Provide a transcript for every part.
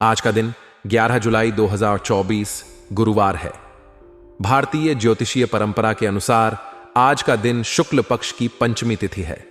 आज का दिन 11 जुलाई 2024 गुरुवार है। भारतीय ज्योतिषीय परंपरा के अनुसार आज का दिन शुक्ल पक्ष की पंचमी तिथि है।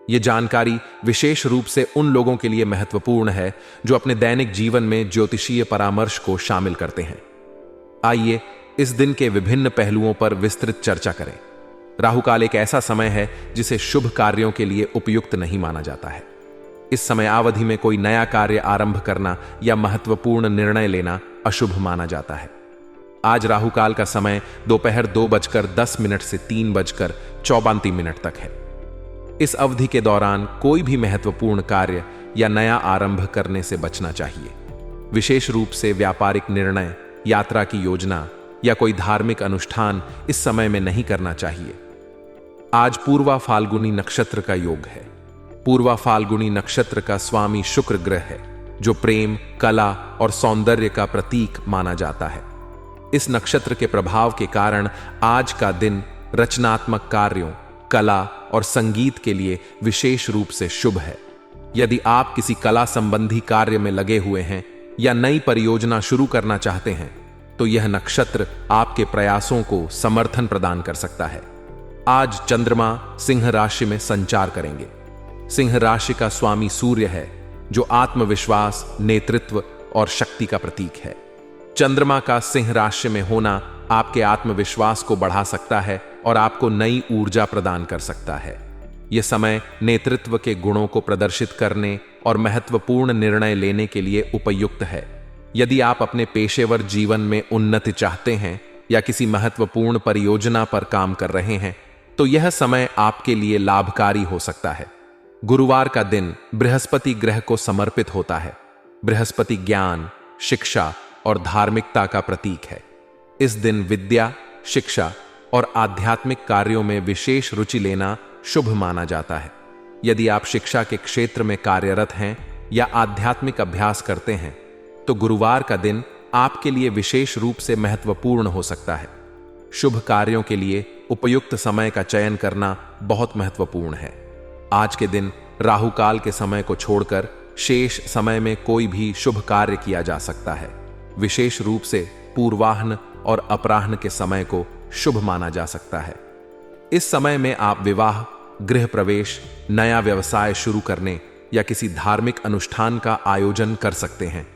यह जानकारी विशेष रूप से उन लोगों के लिए महत्वपूर्ण है जो अपने दैनिक जीवन में ज्योतिषीय परामर्श को शामिल करते हैं। आइए इस दिन के विभिन्न पहलुओं पर विस्तृत चर्चा करें। राहुकाल एक ऐसा समय है जिसे शुभ कार्यों के लिए उपयुक्त नहीं माना जाता है। इस समय अवधि में कोई नया कार्य आरंभ करना या महत्वपूर्ण निर्णय लेना अशुभ माना जाता है। आज राहुकाल का समय दोपहर 2:10 से 3:34 तक है। इस अवधि के दौरान कोई भी महत्वपूर्ण कार्य या नया आरंभ करने से बचना चाहिए। विशेष रूप से व्यापारिक निर्णय, यात्रा की योजना या कोई धार्मिक अनुष्ठान इस समय में नहीं करना चाहिए। आज पूर्वा फाल्गुनी नक्षत्र का योग है। पूर्वा फाल्गुनी नक्षत्र का स्वामी शुक्र ग्रह है, जो प्रेम, कला और सौंदर्य का प्रतीक माना जाता है। इस नक्षत्र के प्रभाव के कारण आज का दिन रचनात्मक कार्यों, कला और संगीत के लिए विशेष रूप से शुभ है। यदि आप किसी कला संबंधी कार्य में लगे हुए हैं या नई परियोजना शुरू करना चाहते हैं, तो यह नक्षत्र आपके प्रयासों को समर्थन प्रदान कर सकता है। आज चंद्रमा सिंह राशि में संचार करेंगे। सिंह राशि का स्वामी सूर्य है, जो आत्मविश्वास, नेतृत्व और शक्ति का प्रतीक है। चंद्रमा का सिंह राशि में होना आपके आत्मविश्वास को बढ़ा सकता है और आपको नई ऊर्जा प्रदान कर सकता है। यह समय नेतृत्व के गुणों को प्रदर्शित करने और महत्वपूर्ण निर्णय लेने के लिए उपयुक्त है। यदि आप अपने पेशेवर जीवन में उन्नति चाहते हैं या किसी महत्वपूर्ण परियोजना पर काम कर रहे हैं, तो यह समय आपके लिए लाभकारी हो सकता है। गुरुवार का दिन बृहस्पति ग्रह को समर्पित होता है। बृहस्पति ज्ञान, शिक्षा और धार्मिकता का प्रतीक है। इस दिन विद्या, शिक्षा और आध्यात्मिक कार्यों में विशेष रुचि लेना शुभ माना जाता है। यदि आप शिक्षा के क्षेत्र में कार्यरत हैं या आध्यात्मिक अभ्यास करते हैं, तो गुरुवार का दिन आपके लिए विशेष रूप से महत्वपूर्ण हो सकता है। शुभ कार्यों के लिए उपयुक्त समय का चयन करना बहुत महत्वपूर्ण है। आज के दिन राहुकाल के समय को छोड़कर शेष समय में कोई भी शुभ कार्य किया जा सकता है। विशेष रूप से पूर्वाह्न और अपराह्न के समय को शुभ माना जा सकता है। इस समय में आप विवाह, गृह प्रवेश, नया व्यवसाय शुरू करने या किसी धार्मिक अनुष्ठान का आयोजन कर सकते हैं।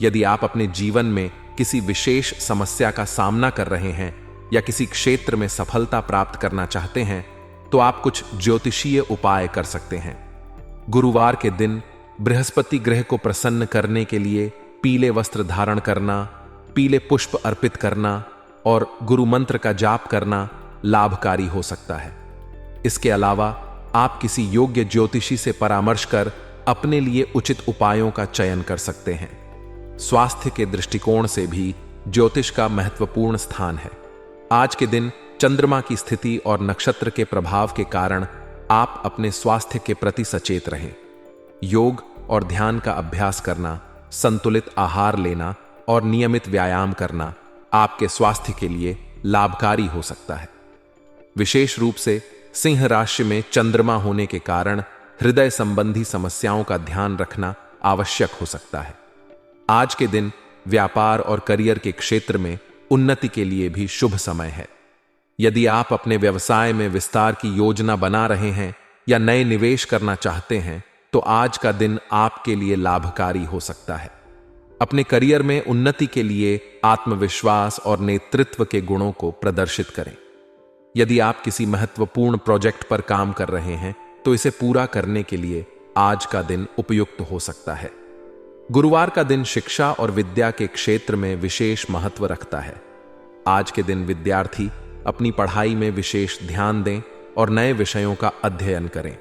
यदि आप अपने जीवन में किसी विशेष समस्या का सामना कर रहे हैं या किसी क्षेत्र में सफलता प्राप्त करना चाहते हैं, तो आप कुछ ज्योतिषीय उपाय कर सकते हैं। गुरुवार के दिन बृहस्पति ग्रह को प्रसन्न करने के लिए पीले वस्त्र धारण करना, पीले पुष्प अर्पित करना और गुरु मंत्र का जाप करना लाभकारी हो सकता है। इसके अलावा आप किसी योग्य ज्योतिषी से परामर्श कर अपने लिए उचित उपायों का चयन कर सकते हैं। स्वास्थ्य के दृष्टिकोण से भी ज्योतिष का महत्वपूर्ण स्थान है। आज के दिन चंद्रमा की स्थिति और नक्षत्र के प्रभाव के कारण आप अपने स्वास्थ्य के प्रति सचेत रहें। योग और ध्यान का अभ्यास करना, संतुलित आहार लेना और नियमित व्यायाम करना आपके स्वास्थ्य के लिए लाभकारी हो सकता है। विशेष रूप से सिंह राशि में चंद्रमा होने के कारण हृदय संबंधी समस्याओं का ध्यान रखना आवश्यक हो सकता है। आज के दिन व्यापार और करियर के क्षेत्र में उन्नति के लिए भी शुभ समय है। यदि आप अपने व्यवसाय में विस्तार की योजना बना रहे हैं या नए निवेश करना चाहते हैं, तो आज का दिन आपके लिए लाभकारी हो सकता है। अपने करियर में उन्नति के लिए आत्मविश्वास और नेतृत्व के गुणों को प्रदर्शित करें। यदि आप किसी महत्वपूर्ण प्रोजेक्ट पर काम कर रहे हैं, तो इसे पूरा करने के लिए आज का दिन उपयुक्त हो सकता है। गुरुवार का दिन शिक्षा और विद्या के क्षेत्र में विशेष महत्व रखता है। आज के दिन विद्यार्थी अपनी पढ़ाई में विशेष ध्यान दें और नए विषयों का अध्ययन करें।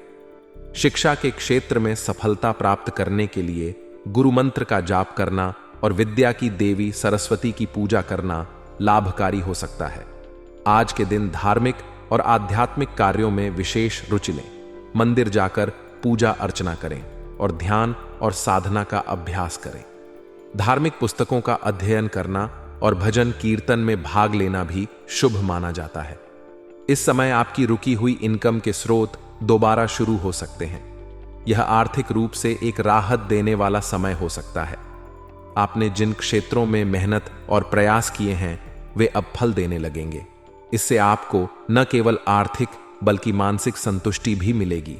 शिक्षा के क्षेत्र में सफलता प्राप्त करने के लिए गुरु मंत्र का जाप करना और विद्या की देवी सरस्वती की पूजा करना लाभकारी हो सकता है। आज के दिन धार्मिक और आध्यात्मिक कार्यों में विशेष रुचि लें। मंदिर जाकर पूजा अर्चना करें और ध्यान और साधना का अभ्यास करें। धार्मिक पुस्तकों का अध्ययन करना और भजन कीर्तन में भाग लेना भी शुभ माना जाता है। इस समय आपकी रुकी हुई इनकम के स्रोत दोबारा शुरू हो सकते हैं। यह आर्थिक रूप से एक राहत देने वाला समय हो सकता है। आपने जिन क्षेत्रों में मेहनत और प्रयास किए हैं वे अब फल देने लगेंगे। इससे आपको न केवल आर्थिक बल्कि मानसिक संतुष्टि भी मिलेगी।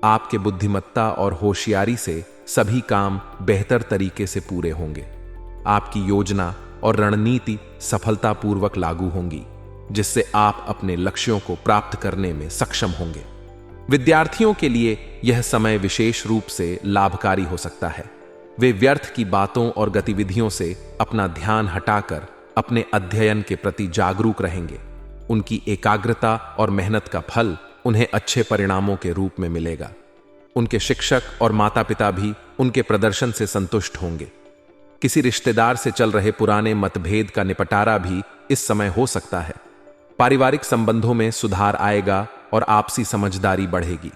आपके बुद्धिमत्ता और होशियारी से सभी काम बेहतर तरीके से पूरे होंगे। आपकी योजना और रणनीति सफलतापूर्वक लागू होंगी, जिससे आप अपने लक्ष्यों को प्राप्त करने में सक्षम होंगे। विद्यार्थियों के लिए यह समय विशेष रूप से लाभकारी हो सकता है। वे व्यर्थ की बातों और गतिविधियों से अपना ध्यान हटाकर अपने अध्ययन के प्रति जागरूक रहेंगे। उनकी एकाग्रता और मेहनत का फल उन्हें अच्छे परिणामों के रूप में मिलेगा। उनके शिक्षक और माता पिता भी उनके प्रदर्शन से संतुष्ट होंगे। किसी रिश्तेदार से चल रहे पुराने मतभेद का निपटारा भी इस समय हो सकता है। पारिवारिक संबंधों में सुधार आएगा और आपसी समझदारी बढ़ेगी।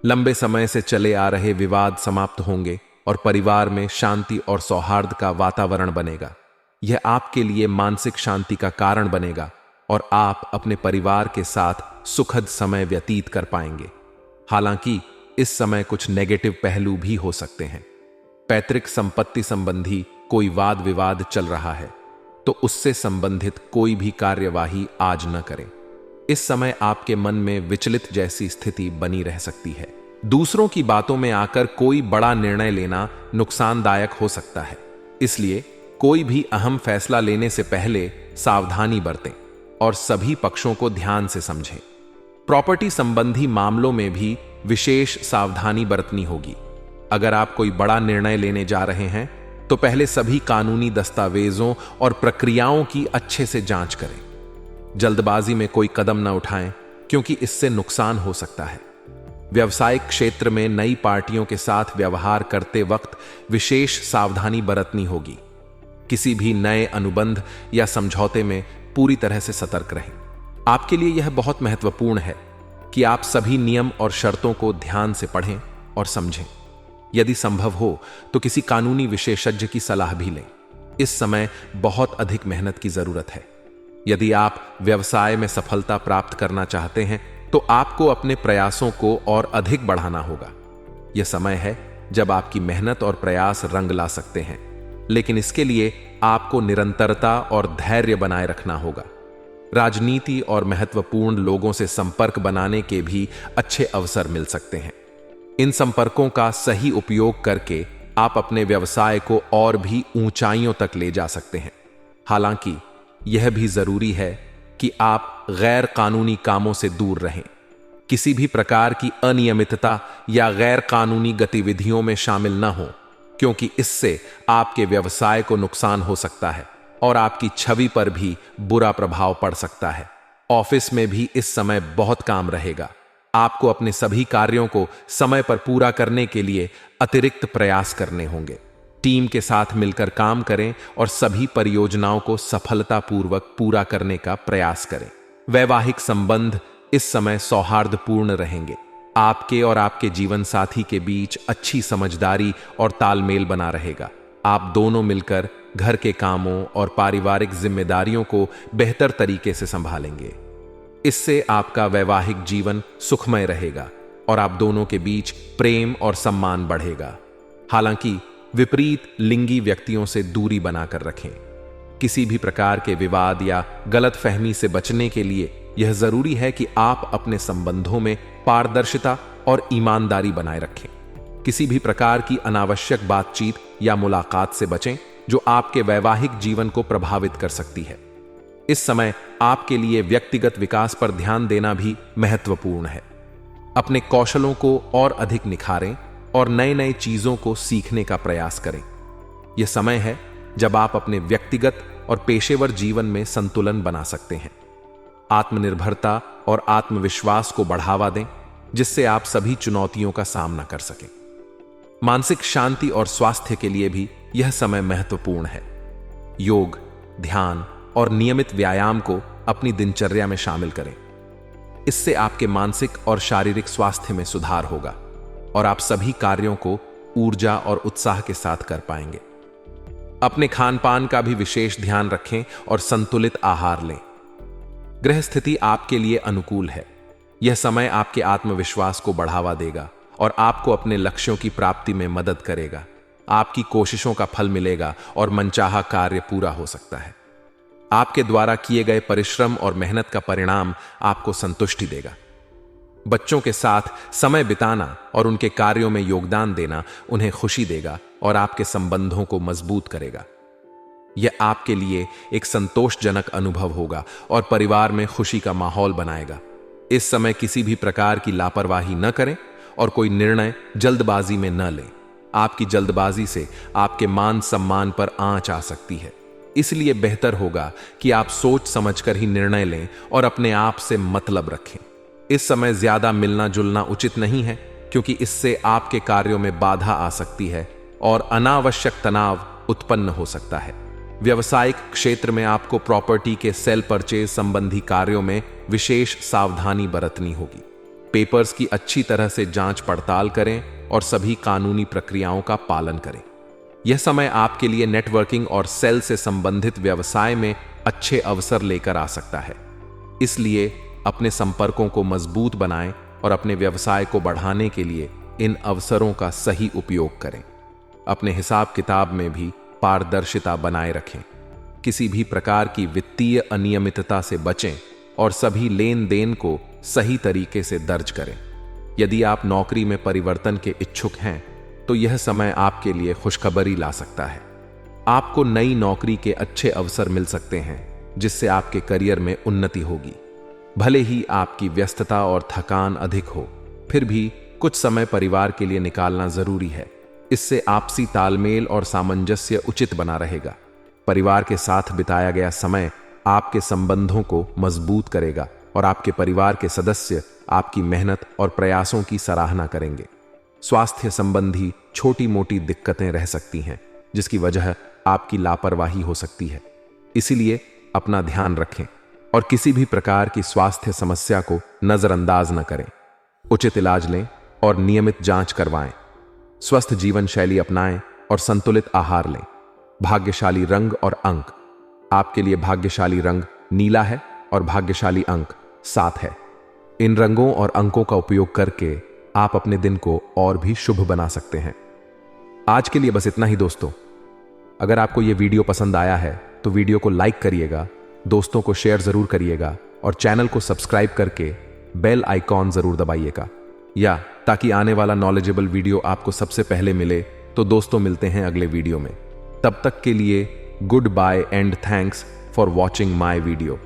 लंबे समय से चले आ रहे विवाद समाप्त होंगे और परिवार में शांति और सौहार्द का वातावरण बनेगा। यह आपके लिए मानसिक शांति का कारण बनेगा और आप अपने परिवार के साथ सुखद समय व्यतीत कर पाएंगे। हालांकि इस समय कुछ नेगेटिव पहलू भी हो सकते हैं। पैतृक संपत्ति संबंधी कोई वाद विवाद चल रहा है तो उससे संबंधित कोई भी कार्यवाही आज न करें। इस समय आपके मन में विचलित जैसी स्थिति बनी रह सकती है। दूसरों की बातों में आकर कोई बड़ा निर्णय लेना नुकसानदायक हो सकता है, इसलिए कोई भी अहम फैसला लेने से पहले सावधानी बरतें और सभी पक्षों को ध्यान से समझें। प्रॉपर्टी संबंधी मामलों में भी विशेष सावधानी बरतनी होगी। अगर आप कोई बड़ा निर्णय लेने जा रहे हैं तो पहले सभी कानूनी दस्तावेजों और प्रक्रियाओं की अच्छे से जांच करें। जल्दबाजी में कोई कदम न उठाएं, क्योंकि इससे नुकसान हो सकता है। व्यवसायिक क्षेत्र में नई पार्टियों के साथ व्यवहार करते वक्त विशेष सावधानी बरतनी होगी। किसी भी नए अनुबंध या समझौते में पूरी तरह से सतर्क रहें। आपके लिए यह बहुत महत्वपूर्ण है कि आप सभी नियम और शर्तों को ध्यान से पढ़ें और समझें। यदि संभव हो तो किसी कानूनी विशेषज्ञ की सलाह भी लें। इस समय बहुत अधिक मेहनत की जरूरत है। यदि आप व्यवसाय में सफलता प्राप्त करना चाहते हैं तो आपको अपने प्रयासों को और अधिक बढ़ाना होगा। यह समय है जब आपकी मेहनत और प्रयास रंग ला सकते हैं, लेकिन इसके लिए आपको निरंतरता और धैर्य बनाए रखना होगा। राजनीति और महत्वपूर्ण लोगों से संपर्क बनाने के भी अच्छे अवसर मिल सकते हैं। इन संपर्कों का सही उपयोग करके आप अपने व्यवसाय को और भी ऊंचाइयों तक ले जा सकते हैं। हालांकि यह भी जरूरी है कि आप गैर कानूनी कामों से दूर रहें। किसी भी प्रकार की अनियमितता या गैर कानूनी गतिविधियों में शामिल न हो, क्योंकि इससे आपके व्यवसाय को नुकसान हो सकता है और आपकी छवि पर भी बुरा प्रभाव पड़ सकता है। ऑफिस में भी इस समय बहुत काम रहेगा। आपको अपने सभी कार्यों को समय पर पूरा करने के लिए अतिरिक्त प्रयास करने होंगे। टीम के साथ मिलकर काम करें और सभी परियोजनाओं को सफलतापूर्वक पूरा करने का प्रयास करें। वैवाहिक संबंध इस समय सौहार्दपूर्ण रहेंगे। आपके और आपके जीवन साथी के बीच अच्छी समझदारी और तालमेल बना रहेगा। आप दोनों मिलकर घर के कामों और पारिवारिक जिम्मेदारियों को बेहतर तरीके से संभालेंगे। इससे आपका वैवाहिक जीवन सुखमय रहेगा और आप दोनों के बीच प्रेम और सम्मान बढ़ेगा। हालांकि विपरीत लिंगी व्यक्तियों से दूरी बनाकर रखें। किसी भी प्रकार के विवाद या गलतफहमी से बचने के लिए यह जरूरी है कि आप अपने संबंधों में पारदर्शिता और ईमानदारी बनाए रखें। किसी भी प्रकार की अनावश्यक बातचीत या मुलाकात से बचें जो आपके वैवाहिक जीवन को प्रभावित कर सकती है। इस समय आपके लिए व्यक्तिगत विकास पर ध्यान देना भी महत्वपूर्ण है। अपने कौशलों को और अधिक निखारें और नए नए चीजों को सीखने का प्रयास करें। यह समय है जब आप अपने व्यक्तिगत और पेशेवर जीवन में संतुलन बना सकते हैं। आत्मनिर्भरता और आत्मविश्वास को बढ़ावा दें, जिससे आप सभी चुनौतियों का सामना कर सकें। मानसिक शांति और स्वास्थ्य के लिए भी यह समय महत्वपूर्ण है। योग, ध्यान और नियमित व्यायाम को अपनी दिनचर्या में शामिल करें। इससे आपके मानसिक और शारीरिक स्वास्थ्य में सुधार होगा और आप सभी कार्यों को ऊर्जा और उत्साह के साथ कर पाएंगे। अपने खान पान का भी विशेष ध्यान रखें और संतुलित आहार लें। ग्रह स्थिति आपके लिए अनुकूल है। यह समय आपके आत्मविश्वास को बढ़ावा देगा और आपको अपने लक्ष्यों की प्राप्ति में मदद करेगा। आपकी कोशिशों का फल मिलेगा और मनचाहा कार्य पूरा हो सकता है। आपके द्वारा किए गए परिश्रम और मेहनत का परिणाम आपको संतुष्टि देगा। बच्चों के साथ समय बिताना और उनके कार्यों में योगदान देना उन्हें खुशी देगा और आपके संबंधों को मजबूत करेगा। यह आपके लिए एक संतोषजनक अनुभव होगा और परिवार में खुशी का माहौल बनाएगा। इस समय किसी भी प्रकार की लापरवाही न करें और कोई निर्णय जल्दबाजी में न लें। आपकी जल्दबाजी से आपके मान सम्मान पर आंच आ सकती है, इसलिए बेहतर होगा कि आप सोच समझकर ही निर्णय लें और अपने आप से मतलब रखें। इस समय ज्यादा मिलना जुलना उचित नहीं है, क्योंकि इससे आपके कार्यों में बाधा आ सकती है और अनावश्यक तनाव उत्पन्न हो सकता है। व्यवसायिक क्षेत्र में आपको प्रॉपर्टी के सेल परचेज संबंधी कार्यों में विशेष सावधानी बरतनी होगी। पेपर्स की अच्छी तरह से जांच पड़ताल करें और सभी कानूनी प्रक्रियाओं का पालन करें। यह समय आपके लिए नेटवर्किंग और सेल से संबंधित व्यवसाय में अच्छे अवसर लेकर आ सकता है, इसलिए अपने संपर्कों को मजबूत बनाएं और अपने व्यवसाय को बढ़ाने के लिए इन अवसरों का सही उपयोग करें। अपने हिसाब किताब में भी पारदर्शिता बनाए रखें। किसी भी प्रकार की वित्तीय अनियमितता से बचें और सभी लेन देन को सही तरीके से दर्ज करें। यदि आप नौकरी में परिवर्तन के इच्छुक हैं तो यह समय आपके लिए खुशखबरी ला सकता है। आपको नई नौकरी के अच्छे अवसर मिल सकते हैं, जिससे आपके करियर में उन्नति होगी। भले ही आपकी व्यस्तता और थकान अधिक हो, फिर भी कुछ समय परिवार के लिए निकालना जरूरी है। इससे आपसी तालमेल और सामंजस्य उचित बना रहेगा। परिवार के साथ बिताया गया समय आपके संबंधों को मजबूत करेगा और आपके परिवार के सदस्य आपकी मेहनत और प्रयासों की सराहना करेंगे। स्वास्थ्य संबंधी छोटी मोटी दिक्कतें रह सकती हैं, जिसकी वजह आपकी लापरवाही हो सकती है। इसीलिए अपना ध्यान रखें और किसी भी प्रकार की स्वास्थ्य समस्या को नजरअंदाज न करें। उचित इलाज लें और नियमित जांच करवाएं। स्वस्थ जीवन शैली अपनाएं और संतुलित आहार लें। भाग्यशाली रंग और अंक, आपके लिए भाग्यशाली रंग नीला है और भाग्यशाली अंक 7 है। इन रंगों और अंकों का उपयोग करके आप अपने दिन को और भी शुभ बना सकते हैं। आज के लिए बस इतना ही दोस्तों। अगर आपको यह वीडियो पसंद आया है तो वीडियो को लाइक करिएगा, दोस्तों को शेयर जरूर करिएगा और चैनल को सब्सक्राइब करके बेल आइकॉन जरूर दबाइएगा, या ताकि आने वाला नॉलेजेबल वीडियो आपको सबसे पहले मिले। तो दोस्तों, मिलते हैं अगले वीडियो में। तब तक के लिए goodbye and thanks for watching my video.